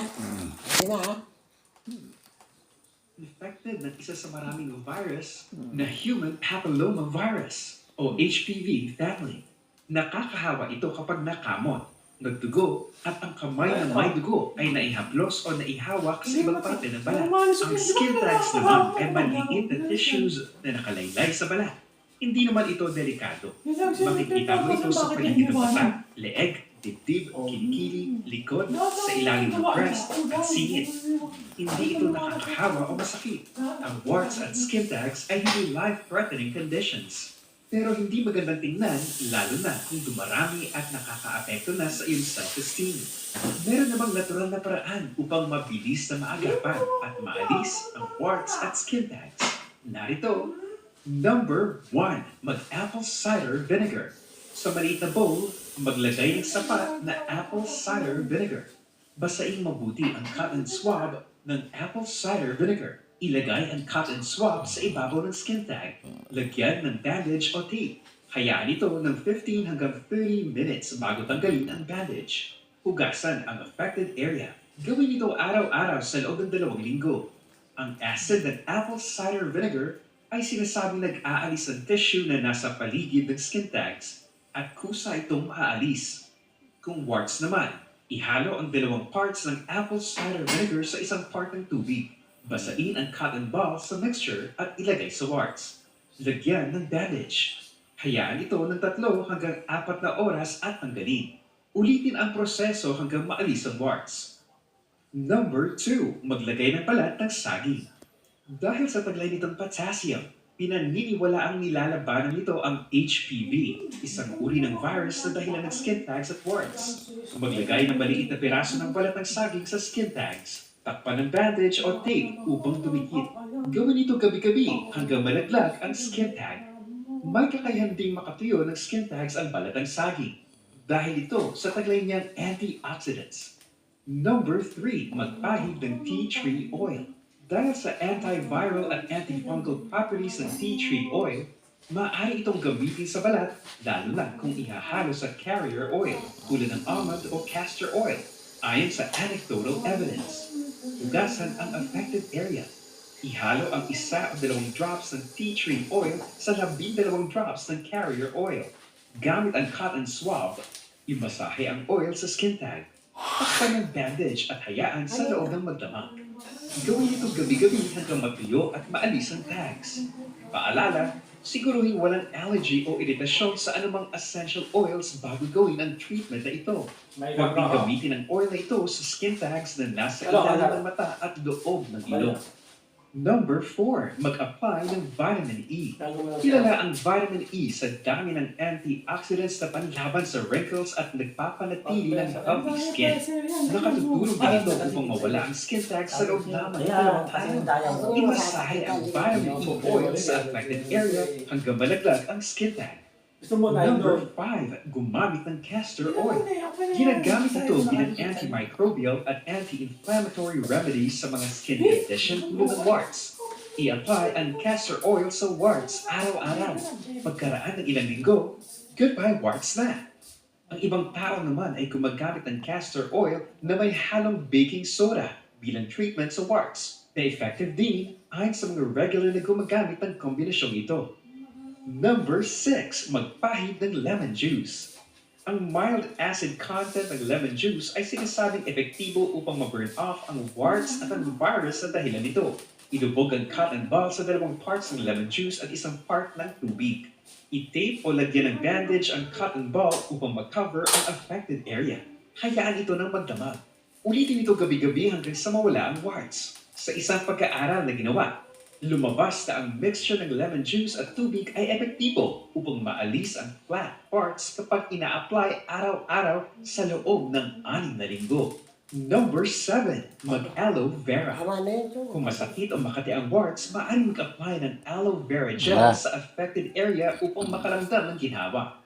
Sige na ha. Infected ng isa sa maraming virus na human papillomavirus o HPV family. Nakakahawa ito kapag nakamot, nagdugo, at ang kamay ng may dugo ay naihaplos o naihawak sa ibang parte ng balat. Ang skin tags naman ay maliit na tissues na nakalaylay sa balat. Hindi naman ito delikado. Makikita mo ito sa paligid ng mata, leeg, dibdib, kilikili, likod, sa ilalim ng breast, at singit. Hindi ito nakakahawa o masakit. Ang warts at skin tags ay hindi life-threatening conditions. Pero hindi magandang tingnan, lalo na kung dumarami at nakakaapekto na sa iyong self-esteem. Meron namang natural na paraan upang mabilis na maagapan at maalis ang warts at skin tags. Narito, Number 1. Mag-apple cider vinegar. Sa maliit na bowl, maglagay ng sapat na apple cider vinegar. Basain mabuti ang cotton swab ng apple cider vinegar. Ilagay ang cotton swab sa ibabaw ng skin tag. Lagyan ng bandage o tape. Hayaan ito ng 15 hanggang 30 minutes bago tanggalin ang bandage. Hugasan ang affected area. Gawin ito araw-araw sa loob ng 2 linggo. Ang acid ng apple cider vinegar ay sinasabing nag-aalis ng tissue na nasa paligid ng skin tags at kusa itong maaalis. Kung warts naman, ihalo ang 2 parts ng apple cider vinegar sa isang part ng tubig. Basain ang cotton ball sa mixture at ilagay sa warts. Lagyan ng bandage. Hayaan ito ng 3 hanggang 4 na oras at tanggalin. Ulitin ang proseso hanggang maalis ang warts. Number 2. Maglagay ng balat ng saging. Dahil sa taglay nitong potassium, pinaniniwalaang nilalabanan nito ang HPV, isang uri ng virus na dahilan ng skin tags at warts. Maglagay ng maliit na piraso ng balat ng saging sa skin tags. Takpan ng bandage o tape upang dumikit. Gawin ito gabi-gabi hanggang malaglag ang skin tag. May kakayahan ding makatuyo ng skin tags ang balat ng saging dahil ito sa taglay niyang antioxidants. Number 3. Magpahid ng tea tree oil. Dahil sa antiviral at antifungal properties ng tea tree oil, maaari itong gamitin sa balat lalo na kung ihahalo sa carrier oil tulad ng almond o castor oil ayon sa anecdotal evidence. Hugasan ang affected area. Ihalo ang 1 o 2 drops ng tea tree oil sa 12 drops ng carrier oil. Gamit ang cotton swab, imasahe ang oil sa skin tag. Takpan ng bandage at hayaan sa loob ng magdamag. Gawin ito gabi-gabi hanggang matuyo at maalis ang tags. Paalala, siguruhin walang allergy o iritasyon sa anumang essential oils bago gawin ang treatment na ito. Huwag din gamitin ang oil na ito sa skin tags na nasa ilalim ng mata at loob ng ilong. Number 4. Mag-apply ng vitamin E. Kilala ang vitamin E sa dami ng antioxidants na panlaban sa wrinkles at nagpapanatili ng healthy skin. Nakatutulong din ito upang mawala ang skin tag sa loob lamang ng 2 araw. Imasahe ang vitamin E oil sa affected area hanggang malaglag ang skin tag. Number 5. Gumamit ng castor oil. Ginagamit ito bilang antimicrobial at anti-inflammatory remedies sa mga skin condition tulad ng warts. I-apply ang castor oil sa warts araw-araw. Pagkaraan ng ilang linggo, goodbye warts na. Ang ibang tao naman ay gumagamit ng castor oil na may halong baking soda bilang treatment sa warts na effective din ayon sa mga regular na gumagamit ng kombinasyong ito. Number 6. Magpahid ng lemon juice. Ang mild acid content ng lemon juice ay sinasabing epektibo upang ma-burn off ang warts at ang virus sa dahilan nito. Ilubog ang cotton ball sa 2 parts ng lemon juice at 1 part ng tubig. I-tape o lagyan ng bandage ang cotton ball upang ma-cover ang affected area. Hayaan ito ng magdamag. Ulitin ito gabi-gabi hanggang sa mawala ang warts. Sa isang pagkaaral na ginawa, lumabas na ang mixture ng lemon juice at tubig ay epektibo upang maalis ang flat parts kapag ina-apply araw-araw sa loob ng 6 na linggo. Number 7. Mag-aloe vera. Kung masakit o makati ang warts, maaaring mag-apply ng aloe vera gel sa affected area upang makaramdam ng ginhawa.